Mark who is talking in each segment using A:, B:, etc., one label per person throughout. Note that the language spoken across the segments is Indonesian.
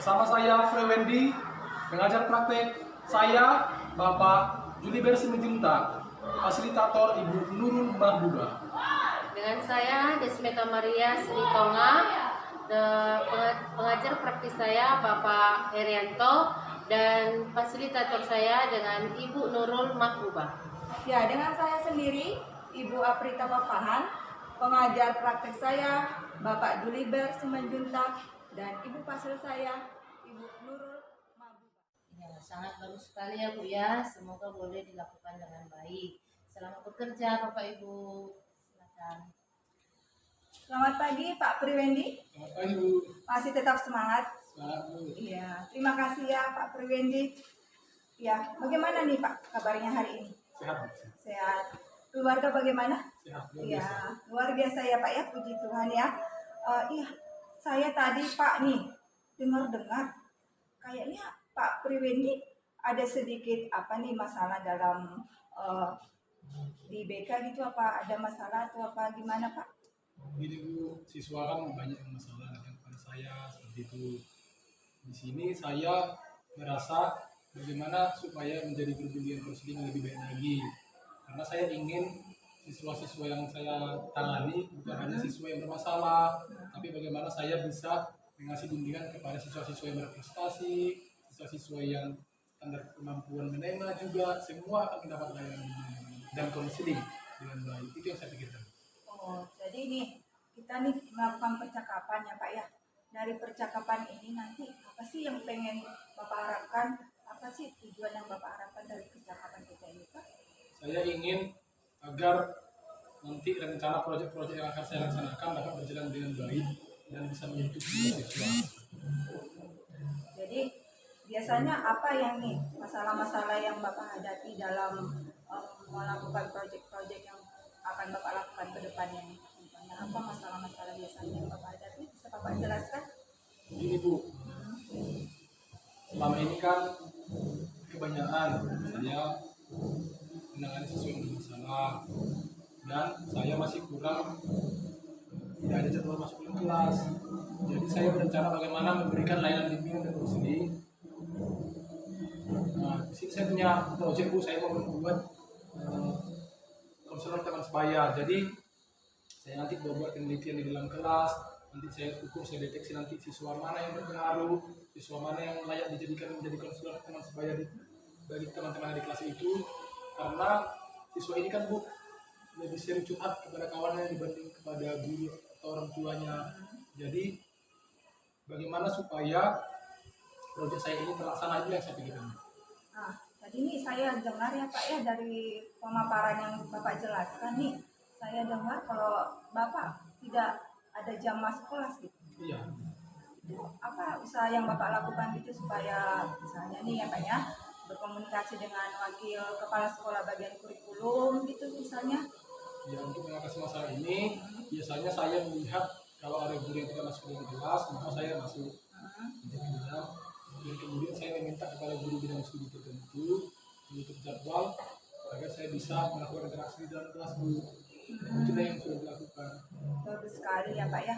A: Bersama saya Frewendi, pengajar praktek saya Bapak Juliber Simanjuntak, fasilitator Ibu Nurul Mahbuba.
B: Dengan saya Desmeta Maria Sritonga, pengajar praktis saya Bapak Herianto, dan fasilitator saya dengan Ibu Nurul Mahbuba.
C: Ya, dengan saya sendiri Ibu Aprita Papahan, pengajar praktek saya Bapak Juliber Simanjuntak, dan Ibu Pasil saya Ibu Nurul Mahbuba.
B: Ya, sangat bagus sekali ya Bu ya, semoga boleh dilakukan dengan baik. Selamat bekerja Bapak Ibu, silakan.
C: Selamat pagi Pak Priwendi.
A: Selamat pagi Bu.
C: Masih tetap semangat?
A: Semangat Bu.
C: Iya, terima kasih ya Pak Priwendi. Ya, bagaimana nih Pak kabarnya hari ini?
A: Sehat Bu.
C: Sehat. Keluarga bagaimana?
A: Sehat luar
C: Iya,
A: biasa.
C: luar biasa ya Pak ya, puji Tuhan ya. Iya, saya tadi Pak nih dengar-dengar kayaknya Pak Priwendi ada sedikit apa nih masalah dalam di BK gitu, apa ada masalah atau apa gimana Pak?
A: Gini Bu, siswa kan banyak yang masalah dengan kepada saya seperti itu. Di sini saya merasa bagaimana supaya menjadi guru bimbingan konseling yang lebih baik lagi. Karena saya ingin siswa-siswa yang saya tangani bukan hanya siswa yang bermasalah, tapi bagaimana saya bisa mengasih bimbingan kepada siswa-siswa yang berprestasi, siswa-siswa yang standar kemampuan menengah juga, semua akan mendapat layanan bimbingan dan konseling dengan baik. Itu yang saya pikirkan.
C: Oh, jadi nih kita nih melakukan percakapan ya Pak ya. Dari percakapan ini nanti apa sih yang pengen Bapak harapkan? Apa sih tujuan yang Bapak harapkan dari percakapan kita ini Pak?
A: Saya ingin agar nanti rencana proyek-proyek yang akan saya laksanakan dapat berjalan dengan baik dan bisa menyentuh semua siswa.
C: Jadi biasanya apa yang nih masalah-masalah yang Bapak hadapi dalam melakukan proyek-proyek yang akan Bapak lakukan ke depannya nih? Contohnya apa masalah-masalah biasanya yang Bapak hadapi? Bisa Bapak jelaskan?
A: Gini Bu, selama ini kan kebanyakan saya menangani siswa yang bermasalah dan saya masih kurang, tidak ada jadwal masuk ke kelas. Jadi saya berencana bagaimana memberikan layanan bimbingan dan konseling. Nah, di sini saya punya proyek Bu, saya mau membuat konselor teman sebaya. Jadi saya nanti buat penelitian di dalam kelas, nanti saya ukur, saya deteksi nanti siswa mana yang berpengaruh, siswa mana yang layak dijadikan menjadi konselor teman sebaya bagi teman-teman di kelas itu. Karena siswa ini kan Bu lebih sering curhat kepada kawannya dibanding kepada guru atau orang tuanya. Jadi bagaimana supaya proyek saya ini terlaksana, itu yang saya pikirkan.
C: Nah, tadi nih saya dengar ya Pak ya dari pemaparan yang Bapak jelaskan nih, saya dengar kalau Bapak tidak ada jam masuk kelas gitu.
A: Iya.
C: Itu apa usaha yang Bapak lakukan gitu supaya misalnya nih ya Pak ya berkomunikasi dengan wakil kepala sekolah bagian kurikulum gitu misalnya?
A: Ya, untuk mengatasi masalah ini, biasanya saya melihat kalau ada guru yang tidak masuk ke kelas, maka saya masuk menjadi bidang. Dan kemudian saya meminta kepada guru bidang studi tertentu untuk jadwal agar saya bisa melakukan interaksi di dalam kelas Bu. Itulah yang sudah dilakukan.
C: Bagus sekali ya Pak ya.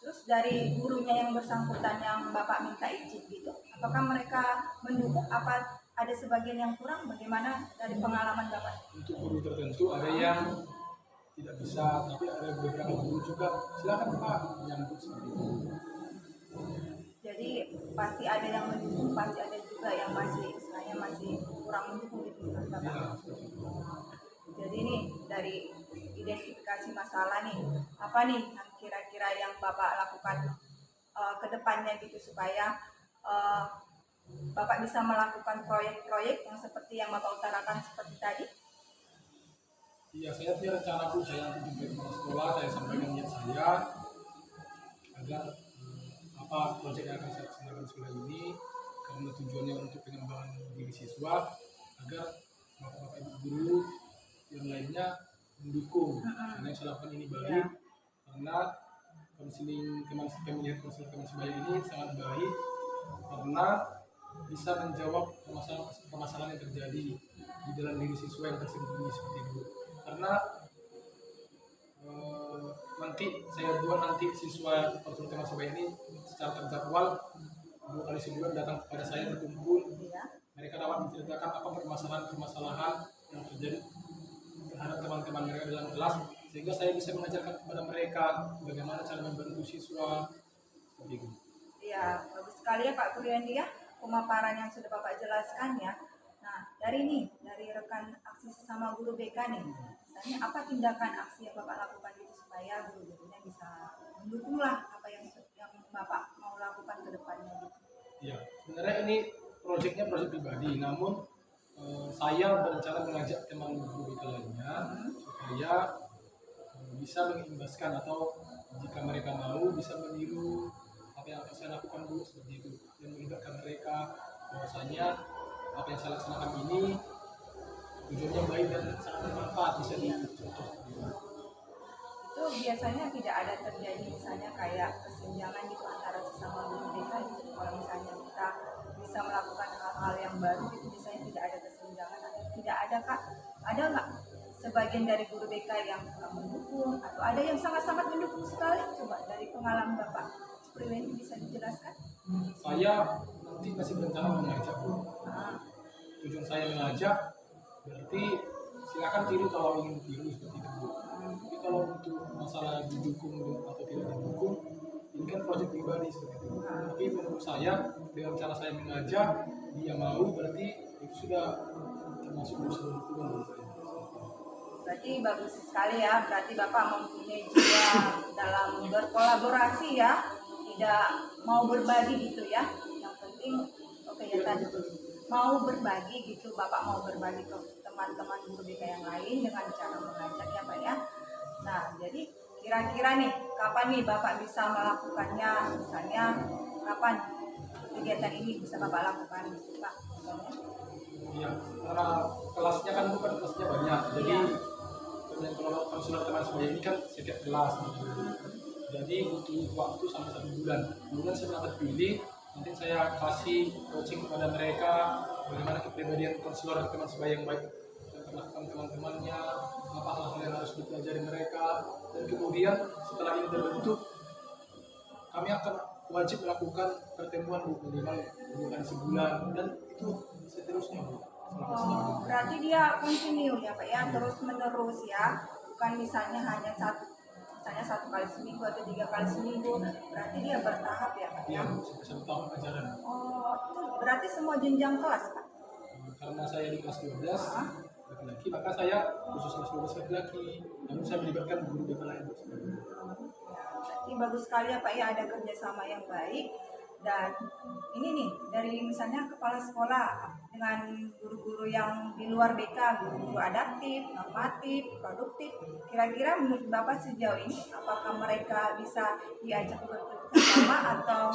C: Terus dari gurunya yang bersangkutan yang Bapak minta izin gitu, apakah mereka mendukung? Apa ada sebagian yang kurang? Bagaimana dari pengalaman Bapak?
A: Untuk guru tertentu ada yang tidak bisa, tapi ada beberapa guru juga silakan Pak menyambut seperti itu.
C: Jadi pasti ada yang mendukung, pasti ada juga yang masih istilahnya masih kurang mendukung gitu kan Bapak.
A: Ya, seperti itu.
C: Jadi nih dari identifikasi masalah nih, apa nih yang kira-kira yang Bapak lakukan ke depannya gitu supaya Bapak bisa melakukan proyek-proyek yang seperti yang Bapak utarakan seperti tadi?
A: Iya, saya punya rencana Bu, saya nanti juga di sekolah, saya sampaikan niat saya agar apa proyek yang akan saya laksanakan sekolah ini, karena tujuannya untuk pengembangan diri siswa, agar bapak-bapak ibu guru yang lainnya mendukung. Karena yang saya lakukan ini baik, karena konseling pemilihan konselor teman sebaya ini sangat baik, karena bisa menjawab permasalahan yang terjadi di dalam diri siswa yang tersembunyi seperti itu. Karena nanti saya buat nanti siswa konselor teman sebaya ini secara terjadwal 2 kali sebulan datang kepada saya berkumpul.
C: Iya.
A: Mereka dapat menceritakan apa permasalahan-permasalahan yang terjadi terhadap teman-teman mereka dalam kelas, sehingga saya bisa mengajarkan kepada mereka bagaimana cara membantu siswa seperti itu.
C: Iya, bagus sekali ya Pak Purwandi ya, pemaparan yang sudah Bapak jelaskan ya. Nah, dari rekan aksi sesama guru BK nih, misalnya apa tindakan aksi yang Bapak lakukan itu supaya guru-gurunya bisa mendukunglah apa yang Bapak mau lakukan ke depannya gitu.
A: Ya, sebenarnya ini proyek pribadi, namun saya berencana mengajak teman guru BK lainnya supaya bisa mengimbaskan atau jika mereka mau bisa meniru apa yang akan saya lakukan dulu seperti itu, dan melibatkan mereka bahwasanya apa yang saya laksanakan ini tujuannya baik dan sangat bermanfaat, bisa dicontoh.
C: Itu biasanya tidak ada terjadi misalnya kayak kesenjangan gitu antara sesama guru BK gitu. Kalau misalnya kita bisa melakukan hal-hal yang baru itu biasanya tidak ada kesenjangan atau tidak ada Kak? Ada nggak sebagian dari guru BK yang kurang mendukung atau ada yang sangat-sangat mendukung sekali? Coba dari pengalaman Bapak Priweni bisa dijelaskan?
A: Saya nanti masih berencana mengajak Bu. Tujuan saya mengajak berarti silakan tiru kalau ingin tiru seperti itu Bu. Tapi kalau untuk masalah didukung atau tidak didukung, ini kan proyek pribadi seperti itu. Tapi menurut saya dengan cara saya mengajak dia mau, berarti itu sudah termasuk unsur dukungan menurut saya.
C: Berarti bagus sekali ya, berarti Bapak mempunyai jiwa dalam berkolaborasi ya, tidak mau berbagi gitu ya. Yang penting oke ya tadi mau berbagi gitu, Bapak mau berbagi ke teman-teman guru BK yang lain dengan cara mengajak ya Pak ya. Nah, jadi kira-kira nih kapan nih Bapak bisa melakukannya, misalnya kapan kegiatan ini bisa Bapak lakukan gitu Pak?
A: Ya, karena kelasnya kan bukan kelasnya banyak, jadi dan kalau konselor teman sebaya ini kan setiap kelas gitu. Jadi butuh waktu sampai 1 bulan. Kemudian setelah terpilih, nanti saya kasih coaching kepada mereka bagaimana kepribadian konselor teman sebaya yang baik yang perlakukan teman-temannya, apa hal-hal yang harus dipelajari mereka, dan kemudian setelah ini terbentuk, kami akan wajib melakukan pertemuan minimal 2 kali sebulan dan itu seterusnya Bu.
C: Oh, berarti dia continue ya Pak ya, terus menerus ya, bukan misalnya hanya misalnya 1 kali seminggu atau 3 kali seminggu, berarti dia bertahap ya Pak ya.
A: Iya, sampai 1 tahun ajaran.
C: Oh, itu berarti semua jenjang kelas Pak?
A: Karena saya di kelas 12 laki-laki, maka saya khusus kelas 12 laki-laki, namun saya melibatkan guru BK lain.
C: Berarti bagus sekali ya Pak ya, ada kerjasama yang baik. Dan ini nih dari misalnya kepala sekolah dengan guru-guru yang di luar BK, guru-guru adaptif, normatif, produktif, kira-kira menurut Bapak sejauh ini apakah mereka bisa diajak bekerjasama atau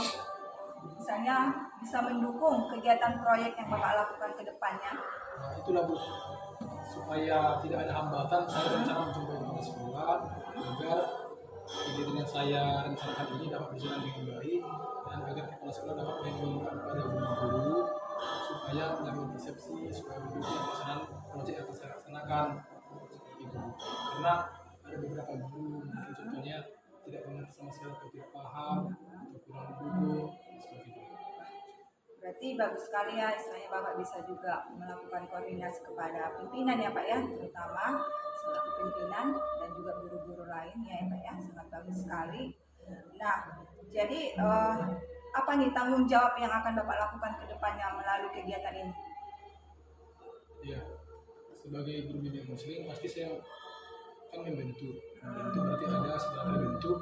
C: misalnya bisa mendukung kegiatan proyek yang Bapak lakukan ke depannya?
A: Nah, itulah Bu, supaya tidak ada hambatan, saya berencana mencoba kepala sekolah agar kegiatan yang saya rencanakan ini dapat berjalan dengan baik dan agar kepala sekolah dapat menginginkan kepada guru-guru supaya mengambil persepsi, supaya mendukung pelaksanaan proyek yang akan saya laksanakan seperti itu. Karena ada beberapa guru mungkin contohnya tidak mengerti sama sekali atau tidak paham atau kurang mendukung seperti itu.
C: Berarti bagus sekali ya, istilahnya Bapak bisa juga melakukan koordinasi kepada pimpinan ya Pak ya, terutama selaku pimpinan dan juga guru-guru lain ya Pak ya, sangat bagus sekali. Nah, jadi apa nih tanggung jawab yang akan Bapak lakukan ke depannya melalui kegiatan ini?
A: Ya, sebagai guru bimbing muslim pasti saya kan membentuk berarti ada setelah terbentuk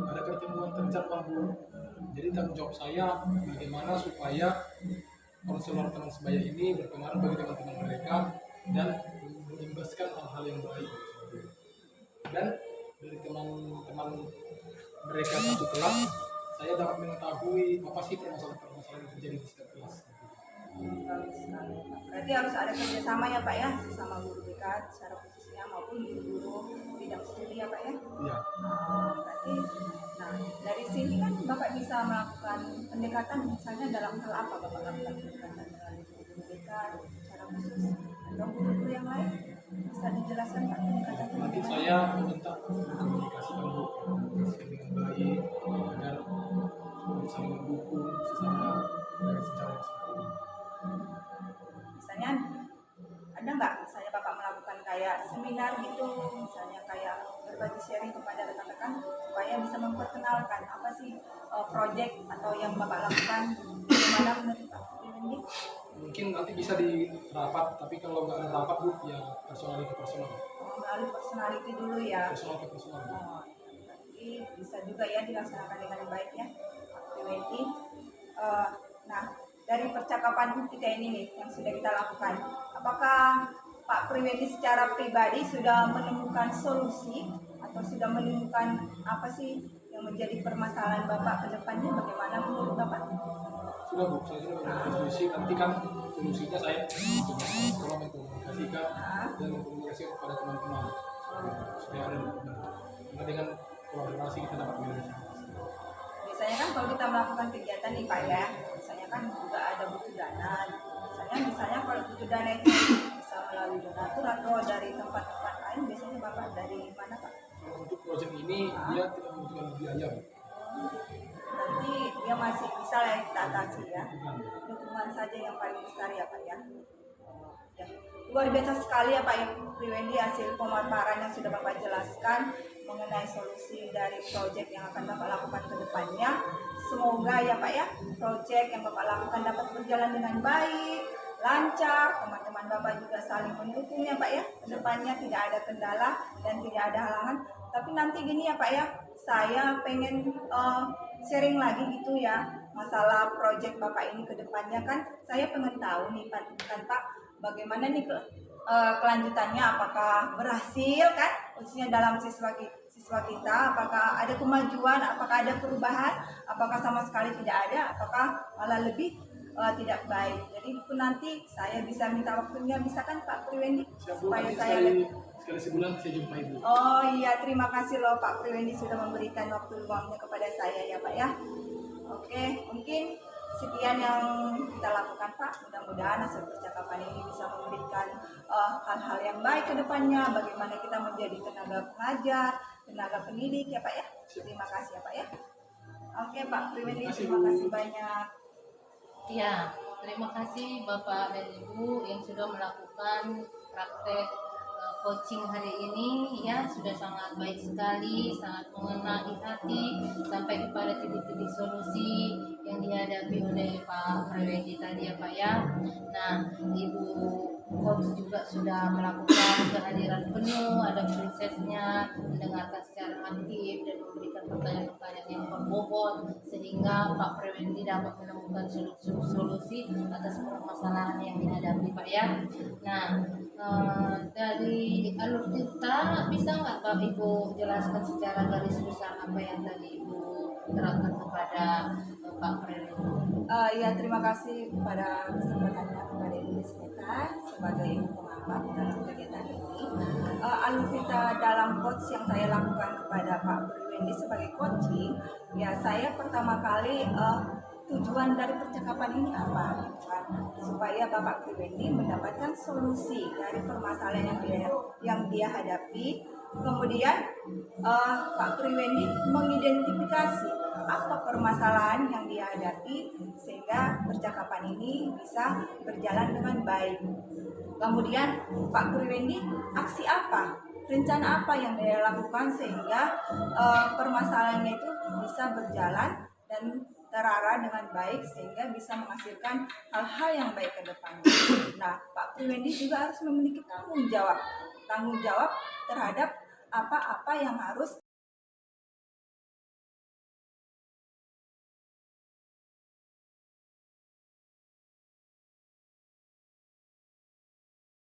A: ada pertemuan tercapang Bu. Jadi tanggung jawab saya bagaimana supaya konselor teman sebaya ini berpengaruh bagi teman-teman mereka dan mengimbaskan hal-hal yang baik. Dan dari teman-teman mereka satu kelas, saya dapat mengetahui apa sih permasalahan-permasalahan yang terjadi di setiap kelas.
C: Bagus sekali Pak. Berarti harus ada kerjasama ya Pak ya, sama guru BK secara khususnya maupun guru-guru bidang studi ya Pak ya.
A: Iya.
C: Berarti, nah dari sini kan Bapak bisa melakukan pendekatan misalnya dalam hal apa Bapak lakukan pendekatan melalui guru BK secara khusus atau guru-guru yang lain, bisa dijelaskan Pak pendekatan?
A: Nanti saya meminta komunikasikan Bu, komunikasikan dengan baik agar saling mendukung sesama
C: seminar gitu, misalnya kayak berbagi sharing kepada rekan-rekan supaya bisa memperkenalkan apa sih proyek atau yang Bapak lakukan. Bagaimana menurut Pak Priwendi?
A: Mungkin nanti bisa di rapat, tapi kalau nggak ada rapat Bu, ya personal ke personal.
C: Melalui personality dulu ya.
A: Personal ke personal.
C: Oh, berarti bisa juga ya dilaksanakan dengan baik ya Pak Priwendi. Nah, dari percakapan kita ini nih yang sudah kita lakukan, apakah Pak Priwendi secara pribadi sudah menemukan solusi atau sudah menemukan apa sih yang menjadi permasalahan Bapak ke depannya? Bagaimana menurut Bapak?
A: Sudah Bu, saya sudah menemukan solusi. Nanti kan solusinya saya coba sekolah mengkomunikasikan dan mengkomunikasikan kepada teman-teman supaya ada dukungan. Karena dengan kolaborasi kita dapat menyelesaikan.
C: Biasanya kan kalau kita melakukan kegiatan nih Pak ya, misalnya kan juga ada butuh dana. Misalnya kalau butuh dana itu bisa melalui donatur atau dari tempat-tempat lain. Biasanya Bapak dari mana Pak?
A: Kalau untuk proyek ini dia tidak membutuhkan biaya.
C: Berarti dia masih bisa lah kita atasi ya.
A: Bukan.
C: Dukungan saja yang paling besar ya Pak ya. Ya. Luar biasa sekali ya Pak ya Priwendi hasil pemaparan yang sudah Bapak jelaskan mengenai solusi dari proyek yang akan Bapak lakukan ke depannya. Semoga ya Pak ya proyek yang Bapak lakukan dapat berjalan dengan baik, lancar, teman-teman Bapak juga saling mendukung ya Pak ya. Ke depannya tidak ada kendala dan tidak ada halangan. Tapi nanti gini ya Pak ya, saya pengen sharing lagi gitu ya masalah proyek Bapak ini ke depannya. Kan saya pengen tahu nih kan Pak, bagaimana nih kelanjutannya, apakah berhasil kan khususnya dalam siswa kita, apakah ada kemajuan, apakah ada perubahan, apakah sama sekali tidak ada, apakah malah lebih tidak baik. Jadi nanti saya bisa minta waktunya, bisa kan Pak Priwendi?
A: Siap Bu,
C: Supaya
A: nanti
C: saya
A: sekali sebulan saya jumpai Bu.
C: Oh iya, terima kasih loh Pak Priwendi sudah memberikan waktu luangnya kepada saya ya Pak ya. Oke, mungkin sekian yang kita lakukan Pak. Mudah-mudahan hasil percakapan ini bisa memberikan hal-hal yang baik ke depannya. Bagaimana kita menjadi tenaga pengajar, tenaga pendidik ya Pak ya. Terima kasih ya Pak ya. Oke Pak Priwendi, terima kasih banyak.
B: Ya, terima kasih Bapak dan Ibu yang sudah melakukan praktek coaching hari ini ya, sudah sangat baik sekali, sangat mengena di hati sampai kepada titik-titik solusi yang dihadapi oleh Pak Priwendi tadi ya Pak ya. Nah, Ibu coach juga sudah melakukan kehadiran penuh, ada prinsesnya, mendengarkan secara aktif dan memberikan pertanyaan-pertanyaan yang berbobot sehingga Pak Priwendi dapat menemukan solusi atas permasalahan yang dihadapi Pak ya. Nah, dari alur kita bisa nggak Pak Ibu jelaskan secara garis besar apa yang tadi Ibu terangkan kepada Pak Priwendi?
C: Ya, terima kasih kepada kesempatannya kepada Ibu Desmita sebagai ibu pengamat dalam kegiatan ini. Alur kita dalam coach yang saya lakukan kepada Pak Priwendi sebagai coaching, ya saya pertama kali tujuan dari percakapan ini apa gitu kan, supaya Bapak Priwendi mendapatkan solusi dari permasalahan yang dia hadapi. Kemudian Pak Priwendi mengidentifikasi apa permasalahan yang dia hadapi sehingga percakapan ini bisa berjalan dengan baik. Kemudian Pak Priwendi aksi apa, rencana apa yang dia lakukan sehingga permasalahannya itu bisa berjalan dan terarah dengan baik sehingga bisa menghasilkan hal-hal yang baik ke depannya. Nah, Pak Priwendi juga harus memiliki tanggung jawab terhadap apa-apa yang harus